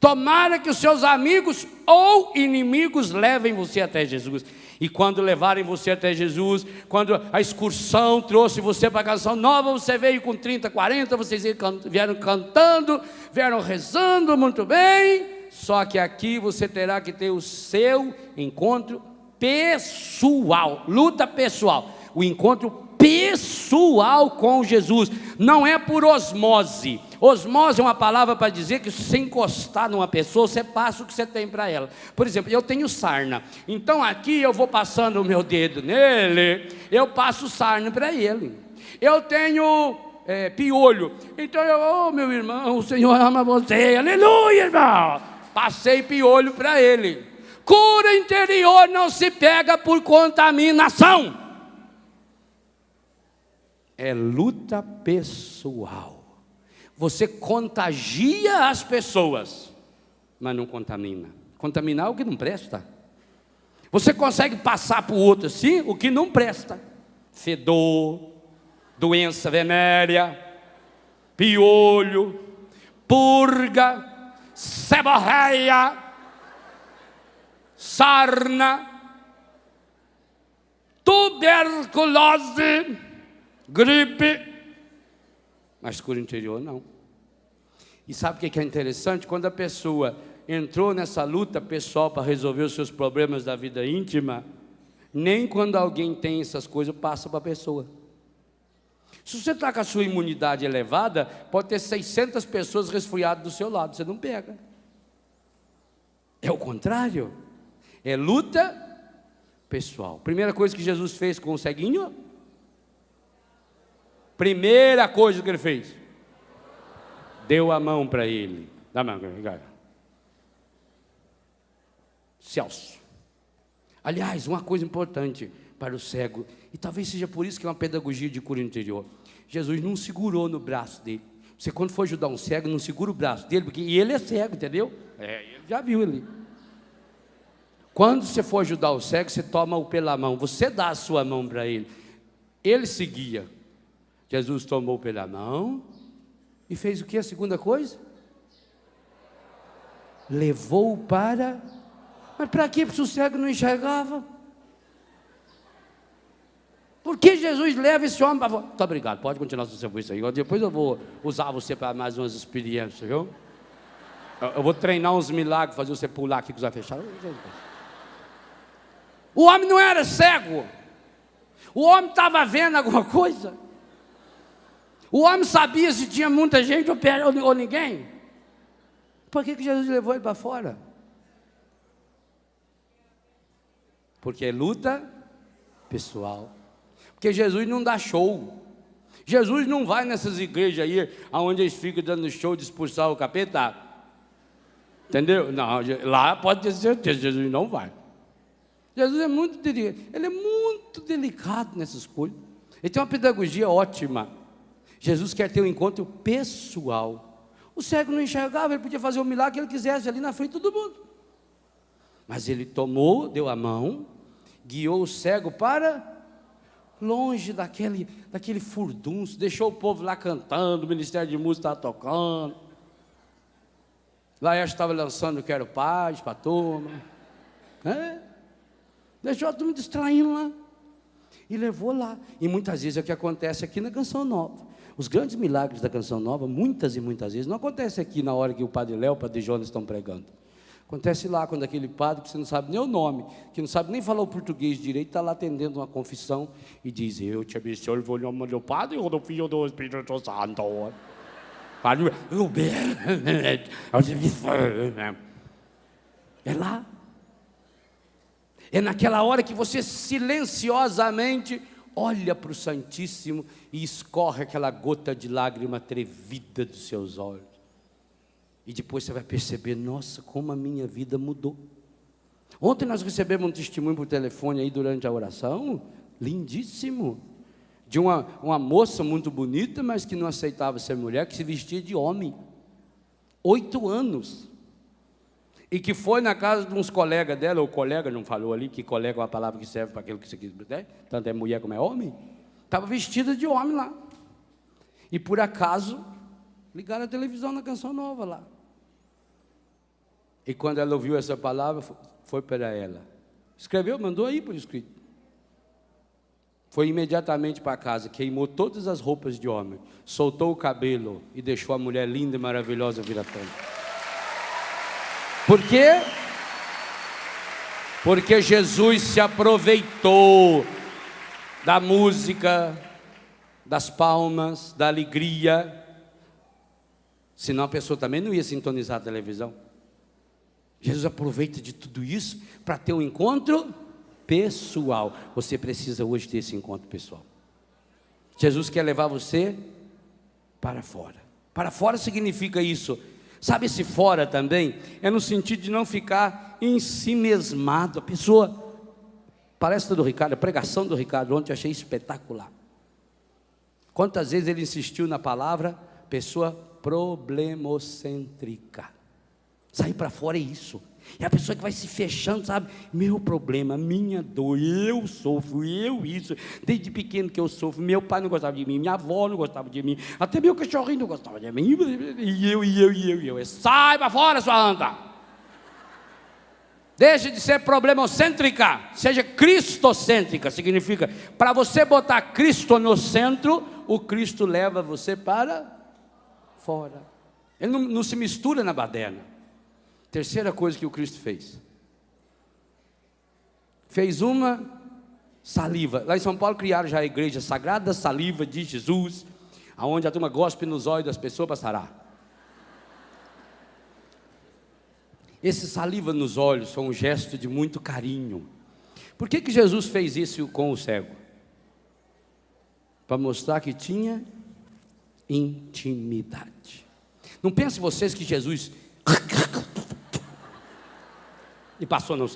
Tomara que os seus amigos ou inimigos levem você até Jesus. E quando levarem você até Jesus, quando a excursão trouxe você para a Canção Nova, você veio com 30, 40, vocês vieram cantando, vieram rezando muito bem. Só que aqui você terá que ter o seu encontro pessoal, luta pessoal, o encontro pessoal com Jesus, não é por osmose. Osmose é uma palavra para dizer que se você encostar numa pessoa, você passa o que você tem para ela. Por exemplo, eu tenho sarna, então aqui eu vou passando o meu dedo nele, eu passo sarna para ele. Eu tenho piolho, então eu, meu irmão, o Senhor ama você, aleluia, irmão, passei piolho para ele. Cura interior não se pega por contaminação. É luta pessoal. Você contagia as pessoas, mas não contamina. Contaminar é o que não presta. Você consegue passar para o outro assim o que não presta. Fedor, doença venérea, piolho, purga, seborreia, sarna, tuberculose, gripe, mas cura interior não. E sabe o que é interessante? Quando a pessoa entrou nessa luta pessoal para resolver os seus problemas da vida íntima, nem quando alguém tem essas coisas passa para a pessoa. Se você está com a sua imunidade elevada, pode ter 600 pessoas resfriadas do seu lado, você não pega. É o contrário. É luta pessoal. Primeira coisa que Jesus fez com o ceguinho. Primeira coisa que ele fez. Deu a mão para ele. Dá a mão, cara. Celso. Aliás, uma coisa importante para o cego, e talvez seja por isso que é uma pedagogia de cura interior. Jesus não segurou no braço dele. Você quando for ajudar um cego, não segura o braço dele, porque ele é cego, entendeu? Ele já viu ali. Quando você for ajudar o cego, você toma-o pela mão, você dá a sua mão para ele. Ele seguia. Jesus tomou pela mão e fez o que? A segunda coisa? Levou-o para... Mas para quê? Porque o cego não enxergava. Por que Jesus leva esse homem para... Muito obrigado, pode continuar o seu serviço aí. Depois eu vou usar você para mais umas experiências, viu? Eu vou treinar uns milagres, fazer você pular aqui com os olhos fechados. O homem não era cego. O homem estava vendo alguma coisa. O homem sabia se tinha muita gente ou ninguém. Por que Jesus levou ele para fora? Porque é luta pessoal. Porque Jesus não dá show. Jesus não vai nessas igrejas aí, onde eles ficam dando show de expulsar o capeta. Entendeu? Não, lá pode ter certeza, Jesus não vai. Jesus é muito delicado, ele é muito delicado nessas coisas. Ele tem uma pedagogia ótima. Jesus quer ter um encontro pessoal. O cego não enxergava, ele podia fazer o milagre que ele quisesse ali na frente de todo mundo. Mas ele tomou, deu a mão, guiou o cego para longe daquele furdunço, deixou o povo lá cantando, o ministério de música estava tocando. Lá eu estava lançando Quero Paz para a turma. Deixou a turma distraindo lá. E levou lá. E muitas vezes é o que acontece aqui na Canção Nova. Os grandes milagres da Canção Nova, muitas e muitas vezes, não acontece aqui na hora que o Padre Léo e o Padre Jonas estão pregando. Acontece lá, quando aquele padre, que você não sabe nem o nome, que não sabe nem falar o português direito, está lá atendendo uma confissão e diz: eu te abençoo o nome do Padre ou do Filho do Espírito Santo. É lá. É naquela hora que você silenciosamente olha para o Santíssimo e escorre aquela gota de lágrima atrevida dos seus olhos. E depois você vai perceber: nossa, como a minha vida mudou. Ontem nós recebemos um testemunho por telefone aí durante a oração, lindíssimo, de uma moça muito bonita, mas que não aceitava ser mulher, que se vestia de homem, 8 anos, e que foi na casa de uns colegas dela, ou colega não falou ali, que colega é uma palavra que serve para aquilo que você quis, né? Tanto é mulher como é homem, estava vestida de homem lá, e por acaso ligaram a televisão na Canção Nova lá. E quando ela ouviu essa palavra, foi para ela. Escreveu, mandou aí por escrito. Foi imediatamente para casa, queimou todas as roupas de homem, soltou o cabelo e deixou a mulher linda e maravilhosa vir à frente. Por quê? Porque Jesus se aproveitou da música, das palmas, da alegria. Senão a pessoa também não ia sintonizar a televisão. Jesus aproveita de tudo isso para ter um encontro pessoal. Você precisa hoje ter esse encontro pessoal. Jesus quer levar você para fora. Para fora significa isso. Sabe, esse fora também é no sentido de não ficar em si mesmado. A pessoa, palestra do Ricardo, a pregação do Ricardo ontem eu achei espetacular. Quantas vezes ele insistiu na palavra pessoa problemocêntrica. Sair para fora é isso. É a pessoa que vai se fechando, sabe? Meu problema, minha dor, eu sofro, eu isso. Desde pequeno que eu sofro. Meu pai não gostava de mim, minha avó não gostava de mim, até meu cachorrinho não gostava de mim. E eu. Sai para fora, sua anta. Deixe de ser problemocêntrica, seja cristocêntrica. Significa, para você botar Cristo no centro, o Cristo leva você para fora. Ele não se mistura na baderna. Terceira coisa que o Cristo fez uma saliva. Lá em São Paulo criaram já a igreja Sagrada Saliva de Jesus, aonde a turma gospe nos olhos das pessoas para sarar. Esse saliva nos olhos foi um gesto de muito carinho. Por que Jesus fez isso com o cego? Para mostrar que tinha intimidade. Não pense vocês que Jesus e passou, não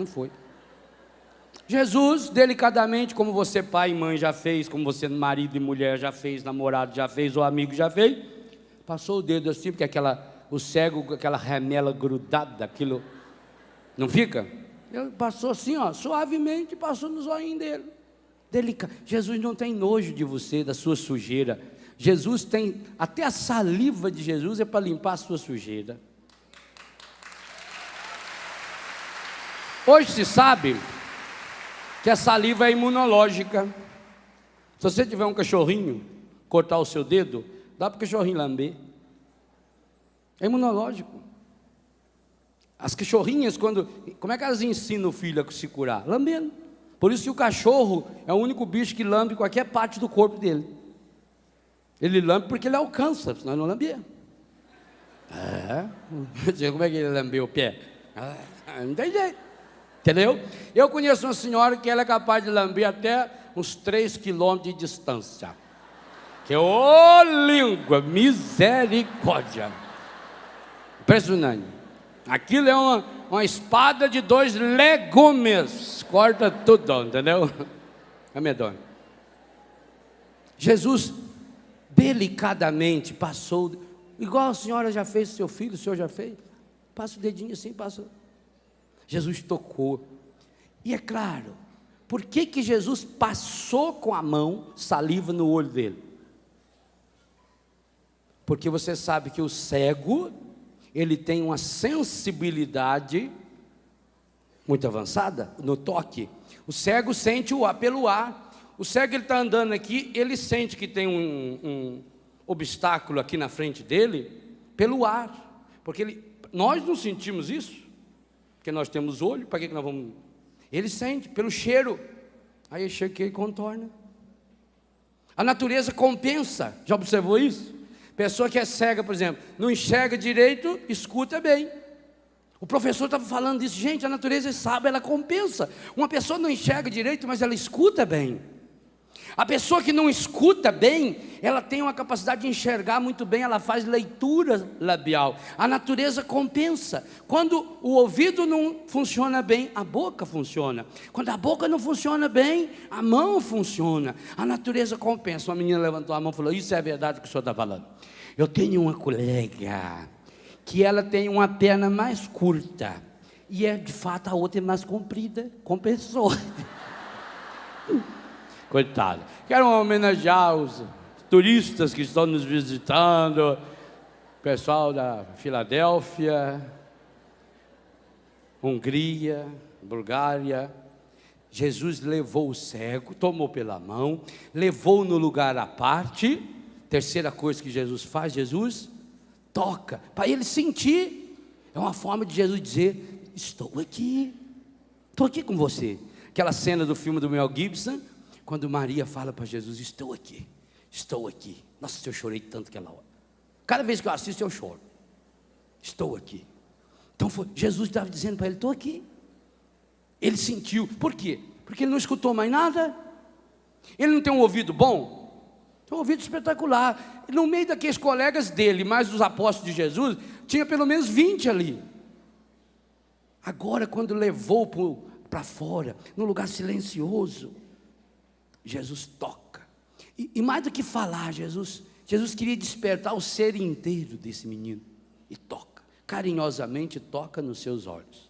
foi. Jesus, delicadamente, como você pai e mãe já fez, como você marido e mulher já fez, namorado já fez, ou amigo já fez, passou o dedo assim, porque o cego com aquela remela grudada, aquilo, não fica? Ele passou assim, ó, suavemente, passou no zoinho dele. Jesus não tem nojo de você, da sua sujeira. Jesus tem, até a saliva de Jesus é para limpar a sua sujeira. Hoje se sabe que a saliva é imunológica. Se você tiver um cachorrinho, cortar o seu dedo, dá para o cachorrinho lamber. É imunológico. As cachorrinhas, como é que elas ensinam o filho a se curar? Lambendo. Por isso que o cachorro é o único bicho que lambe qualquer parte do corpo dele. Ele lambe porque ele alcança, senão ele não lambia. Como é que ele lambeu o pé? Não tem jeito. entendeu? Eu conheço uma senhora que ela é capaz de lamber até uns 3 quilômetros de distância. Que ô língua, misericórdia. Impressionante. Aquilo é uma espada de 2 legumes. Corta tudo, entendeu? É medonho. Jesus delicadamente passou, igual a senhora já fez, seu filho, o senhor já fez. Passa o dedinho assim, passa. Jesus tocou. E é claro, por que Jesus passou com a mão saliva no olho dele? Porque você sabe que o cego, ele tem uma sensibilidade muito avançada no toque. O cego sente o ar pelo ar. O cego, ele está andando aqui, ele sente que tem um obstáculo aqui na frente dele pelo ar. Porque nós não sentimos isso, porque nós temos olho, para que nós vamos... Ele sente pelo cheiro. Aí ele chega aqui e contorna. A natureza compensa. Já observou isso? Pessoa que é cega, por exemplo, não enxerga direito, escuta bem. O professor estava falando disso. Gente, a natureza sabe, ela compensa. Uma pessoa não enxerga direito, mas ela escuta bem. A pessoa que não escuta bem, ela tem uma capacidade de enxergar muito bem, ela faz leitura labial. A natureza compensa. Quando o ouvido não funciona bem, a boca funciona. Quando a boca não funciona bem, a mão funciona. A natureza compensa. Uma menina levantou a mão e falou: isso é verdade que o senhor está falando. Eu tenho uma colega que ela tem uma perna mais curta, e de fato a outra é mais comprida. Compensou. Coitado. Quero homenagear os turistas que estão nos visitando, pessoal da Filadélfia, Hungria, Bulgária. Jesus levou o cego, tomou pela mão, levou no lugar à parte. Terceira coisa que Jesus faz, Jesus toca, para ele sentir. É uma forma de Jesus dizer: estou aqui com você. Aquela cena do filme do Mel Gibson, quando Maria fala para Jesus: estou aqui. Nossa, eu chorei tanto aquela hora. Cada vez que eu assisto eu choro. Estou aqui. Então Jesus estava dizendo para ele: estou aqui. Ele sentiu. Por quê? Porque ele não escutou mais nada. Ele não tem um ouvido bom? Tem um ouvido espetacular. No meio daqueles colegas dele, mais dos apóstolos de Jesus, tinha pelo menos 20 ali. Agora, quando levou para fora, num lugar silencioso, Jesus toca. E mais do que falar, Jesus queria despertar o ser inteiro desse menino. E toca, carinhosamente toca nos seus olhos.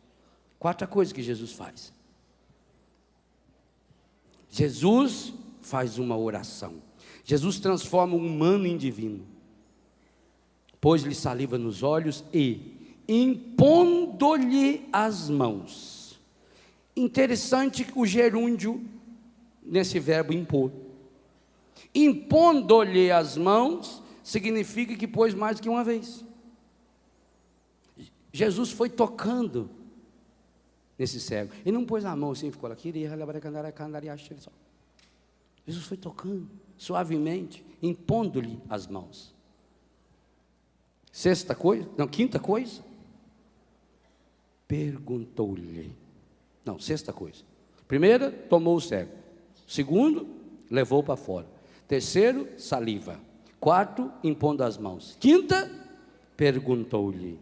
Quarta coisa que Jesus faz. Jesus faz uma oração. Jesus transforma o humano em divino. Pôs-lhe saliva nos olhos e, impondo-lhe as mãos. Interessante o gerúndio nesse verbo impor. Impondo-lhe as mãos significa que pôs mais do que uma vez. Jesus foi tocando nesse cego. Ele não pôs a mão assim, ficou lá. Jesus foi tocando suavemente, impondo-lhe as mãos. Quinta coisa. Perguntou-lhe. Sexta coisa. Primeira, tomou o cego. Segundo, levou para fora. Terceiro, saliva. Quarto, impondo as mãos. Quinta, perguntou-lhe: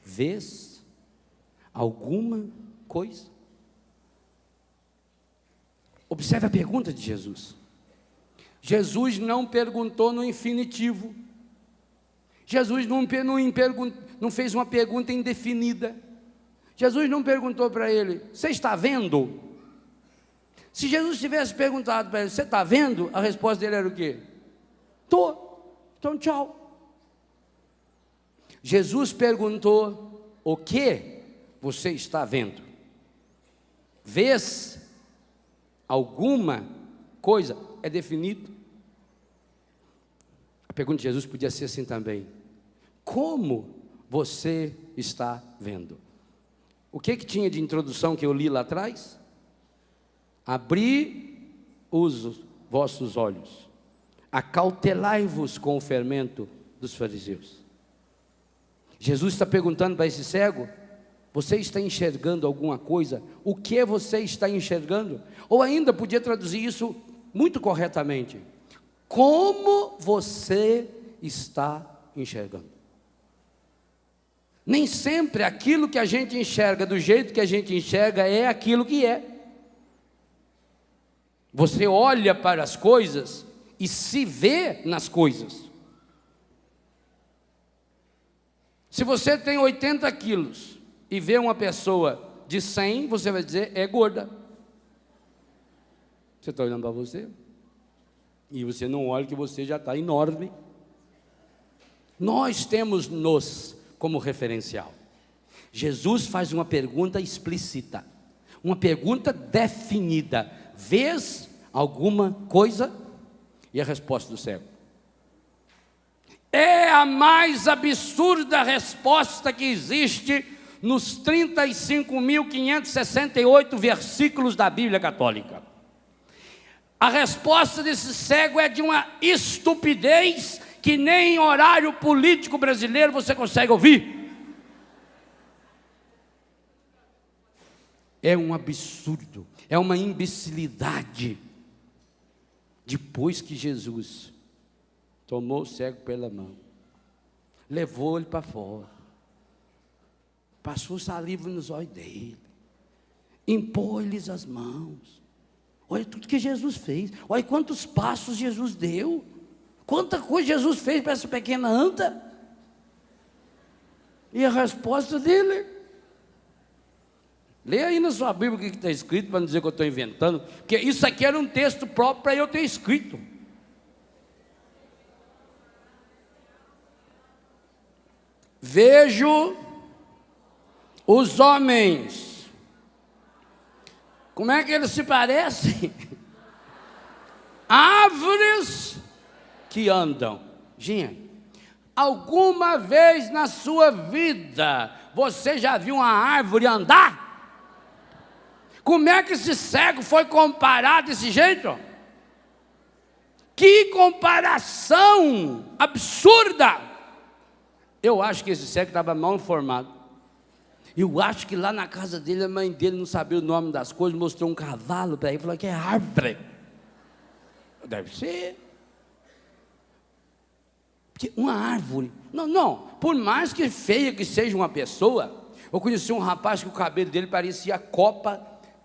vês alguma coisa? Observe a pergunta de Jesus. Jesus não perguntou no infinitivo. Jesus não fez uma pergunta indefinida. Jesus não perguntou para ele: você está vendo? Se Jesus tivesse perguntado para ele: você está vendo? A resposta dele era o quê? Estou. Então tchau. Jesus perguntou: o que você está vendo? Vês alguma coisa? É definido. A pergunta de Jesus podia ser assim também: como você está vendo? O que tinha de introdução que eu li lá atrás? Abri os vossos olhos, acautelai-vos com o fermento dos fariseus. Jesus está perguntando para esse cego: Você está enxergando alguma coisa? O que você está enxergando? Ou ainda podia traduzir isso muito corretamente: como você está enxergando? Nem sempre aquilo que a gente enxerga, do jeito que a gente enxerga, é aquilo que é. Você olha para as coisas e se vê nas coisas. Se você tem 80 quilos e vê uma pessoa de 100, você vai dizer, é gorda. Você está olhando para você, e você não olha que você já está enorme. Nós temos nos como referencial. Jesus faz uma pergunta explícita, uma pergunta definida: vês alguma coisa? E a resposta do cego é a mais absurda resposta que existe nos 35.568 versículos da Bíblia Católica. A resposta desse cego é de uma estupidez que nem em horário político brasileiro você consegue ouvir. É um absurdo, é uma imbecilidade. Depois que Jesus tomou o cego pela mão, levou ele para fora, passou saliva nos olhos dele, impôs-lhes as mãos. Olha tudo que Jesus fez, olha quantos passos Jesus deu, quanta coisa Jesus fez para essa pequena anta. E a resposta dele, lê aí na sua Bíblia o que está escrito, para não dizer que eu estou inventando, porque isso aqui era um texto próprio para eu ter escrito. Vejo os homens, como é que eles se parecem? Árvores que andam. Gente, alguma vez na sua vida você já viu uma árvore andar? Como é que esse cego foi comparado desse jeito? Que comparação absurda! Eu acho que esse cego estava mal informado. Eu acho que lá na casa dele, a mãe dele não sabia o nome das coisas, mostrou um cavalo para ele, falou que é árvore. Deve ser. Porque uma árvore, não, por mais que feia que seja uma pessoa, eu conheci um rapaz que o cabelo dele parecia a copa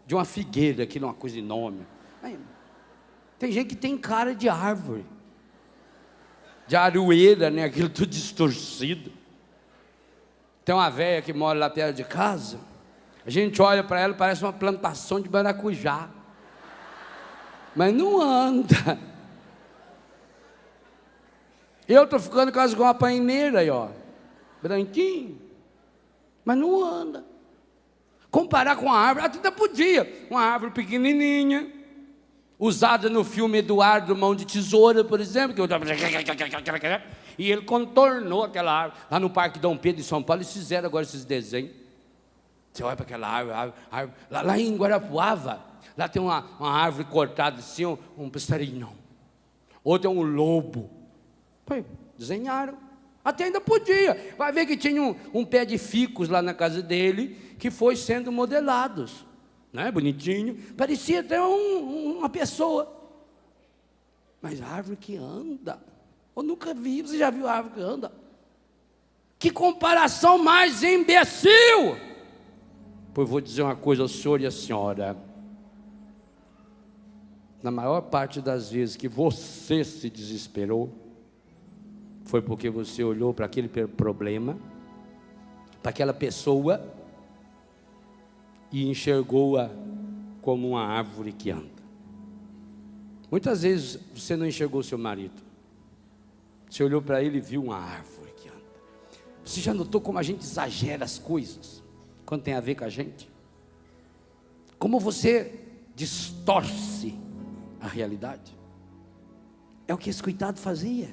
de uma figueira, aquilo é uma coisa enorme. Tem gente que tem cara de árvore, de aroeira, né? Aquilo tudo distorcido. Tem uma velha que mora lá perto de casa, a gente olha para ela, parece uma plantação de maracujá, mas não anda. Eu estou ficando quase com uma paineira aí, ó, branquinho, mas não anda. Comparar com a árvore, até podia, uma árvore pequenininha, usada no filme Eduardo Mão de Tesoura, por exemplo, e ele contornou aquela árvore. Lá no Parque Dom Pedro, em São Paulo, eles fizeram agora esses desenhos. Você olha para aquela árvore. Lá em Guarapuava, lá tem uma árvore cortada assim, um passarinho. Outra é um lobo. Desenharam. Até ainda podia. Vai ver que tinha um pé de ficus lá na casa dele, que foi sendo modelados. Né? Bonitinho, parecia até uma pessoa, mas árvore que anda, eu nunca vi. Você já viu árvore que anda? Que comparação mais imbecil! Pois vou dizer uma coisa ao senhor e à senhora: na maior parte das vezes que você se desesperou, foi porque você olhou para aquele problema, para aquela pessoa, e enxergou-a como uma árvore que anda. Muitas vezes você não enxergou seu marido, você olhou para ele e viu uma árvore que anda. Você já notou como a gente exagera as coisas quando tem a ver com a gente? Como você distorce a realidade? É o que esse coitado fazia.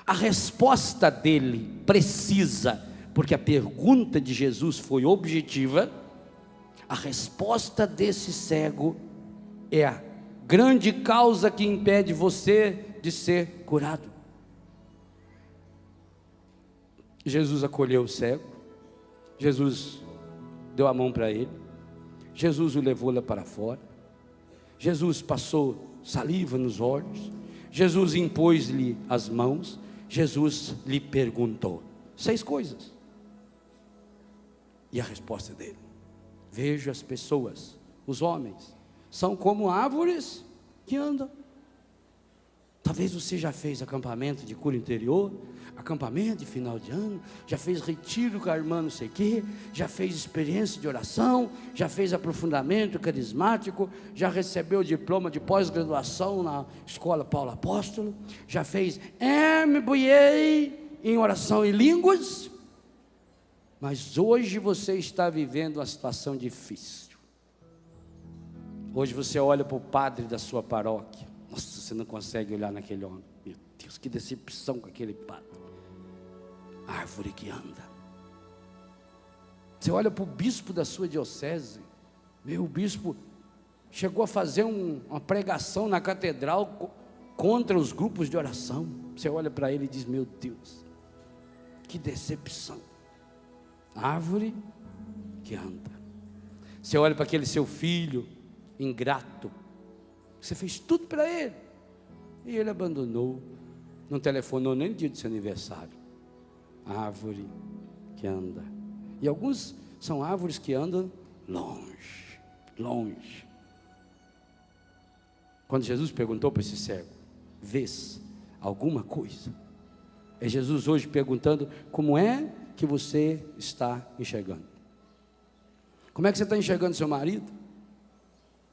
A resposta dele precisa, porque a pergunta de Jesus foi objetiva. A resposta desse cego é a grande causa que impede você de ser curado. Jesus acolheu o cego, Jesus deu a mão para ele. Jesus o levou lá para fora. Jesus passou saliva nos olhos. Jesus impôs-lhe as mãos. Jesus lhe perguntou 6 coisas. E a resposta dele: vejo as pessoas, os homens, são como árvores que andam. Talvez você já fez acampamento de cura interior, acampamento de final de ano, já fez retiro com a irmã não sei o quê, já fez experiência de oração, já fez aprofundamento carismático, já recebeu diploma de pós-graduação na Escola Paulo Apóstolo, já fez MBA em oração em línguas, mas hoje você está vivendo uma situação difícil. Hoje você olha para o padre da sua paróquia, nossa, você não consegue olhar naquele homem. Meu Deus, que decepção com aquele padre. Árvore que anda. Você olha para o bispo da sua diocese. Meu, o bispo chegou a fazer uma pregação na catedral contra os grupos de oração. Você olha para ele e diz: meu Deus, que decepção. Árvore que anda. Você olha para aquele seu filho ingrato, você fez tudo para ele, e ele abandonou, não telefonou nem no dia de seu aniversário. Árvore que anda. E alguns são árvores que andam longe, longe. Quando Jesus perguntou para esse cego: vês alguma coisa? É Jesus hoje perguntando: como é que você está enxergando? Como é que você está enxergando seu marido?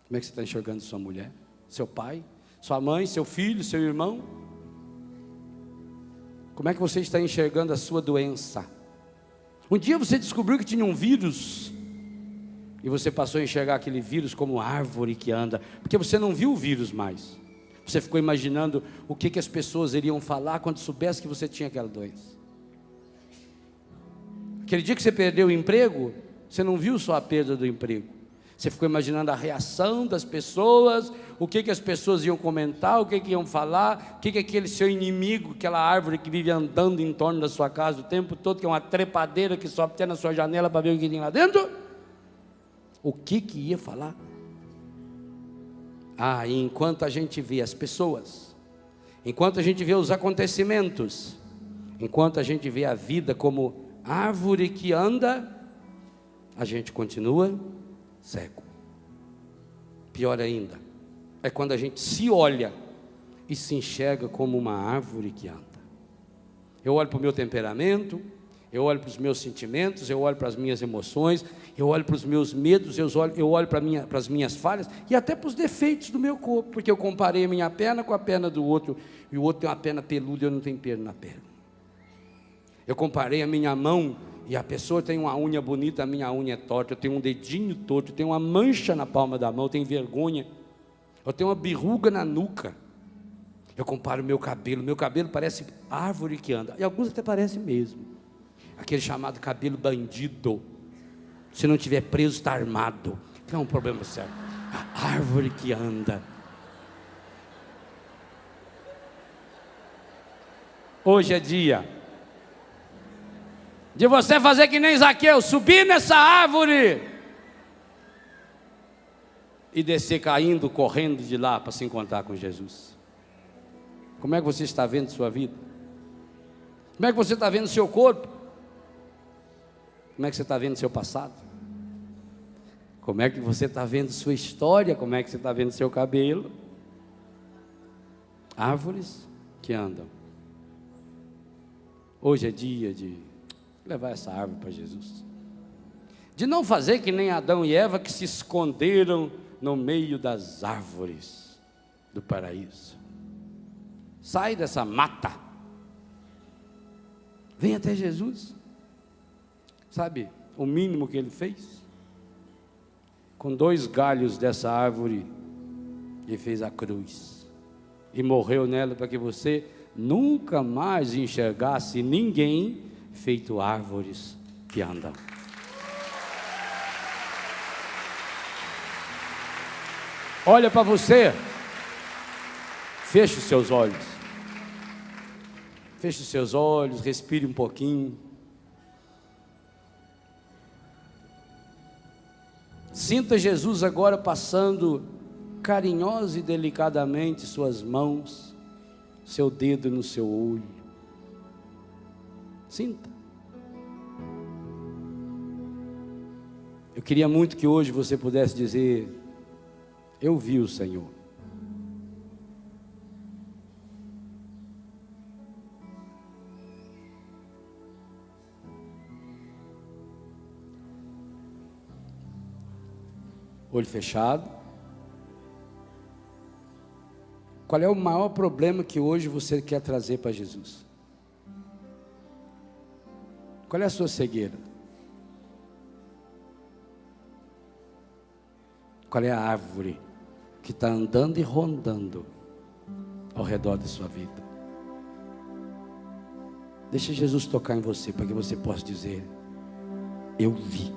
Como é que você está enxergando sua mulher? Seu pai, sua mãe, seu filho, seu irmão? Como é que você está enxergando a sua doença? Um dia você descobriu que tinha um vírus, e você passou a enxergar aquele vírus como árvore que anda, porque você não viu o vírus mais. Você ficou imaginando o que as pessoas iriam falar quando soubesse que você tinha aquela doença. Aquele dia que você perdeu o emprego, você não viu só a perda do emprego. Você ficou imaginando a reação das pessoas, o que as pessoas iam comentar, o que iam falar, o que aquele seu inimigo, aquela árvore que vive andando em torno da sua casa o tempo todo, que é uma trepadeira que sobe até na sua janela para ver o que tem lá dentro, o que ia falar? Ah, e enquanto a gente vê as pessoas, enquanto a gente vê os acontecimentos, enquanto a gente vê a vida como árvore que anda, a gente continua cego. Pior ainda, é quando a gente se olha e se enxerga como uma árvore que anda. Eu olho para o meu temperamento, eu olho para os meus sentimentos, eu olho para as minhas emoções, eu olho para os meus medos, eu olho para as minhas falhas e até para os defeitos do meu corpo, porque eu comparei a minha perna com a perna do outro, e o outro tem uma perna peluda e eu não tenho pelo na perna. Eu comparei a minha mão, e a pessoa tem uma unha bonita, a minha unha é torta, eu tenho um dedinho torto, eu tenho uma mancha na palma da mão, eu tenho vergonha, eu tenho uma berruga na nuca. Eu comparo meu cabelo parece árvore que anda, e alguns até parecem mesmo, aquele chamado cabelo bandido. Se não tiver preso, está armado, tem um problema sério. A árvore que anda. Hoje é dia de você fazer que nem Zaqueu, subir nessa árvore e descer caindo, correndo de lá para se encontrar com Jesus. Como é que você está vendo sua vida? Como é que você está vendo seu corpo? Como é que você está vendo seu passado? Como é que você está vendo sua história? Como é que você está vendo seu cabelo? Árvores que andam. Hoje é dia de levar essa árvore para Jesus, de não fazer que nem Adão e Eva, que se esconderam no meio das árvores do paraíso. Sai dessa mata, vem até Jesus. Sabe o mínimo que ele fez? Com 2 galhos dessa árvore, ele fez a cruz e morreu nela, para que você nunca mais enxergasse ninguém feito árvores que andam. Olha para você, feche os seus olhos, respire um pouquinho. Sinta Jesus agora passando carinhosa e delicadamente suas mãos, seu dedo no seu olho. Sinta. Eu queria muito que hoje você pudesse dizer: eu vi o Senhor. Olho fechado. Qual é o maior problema que hoje você quer trazer para Jesus? Qual é a sua cegueira? Qual é a árvore que está andando e rondando ao redor da sua vida? Deixa Jesus tocar em você, para que você possa dizer: eu vi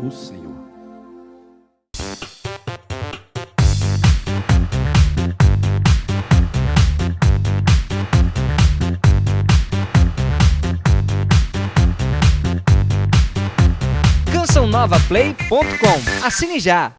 o Senhor. CançãoNovaPlay.com. Assine já!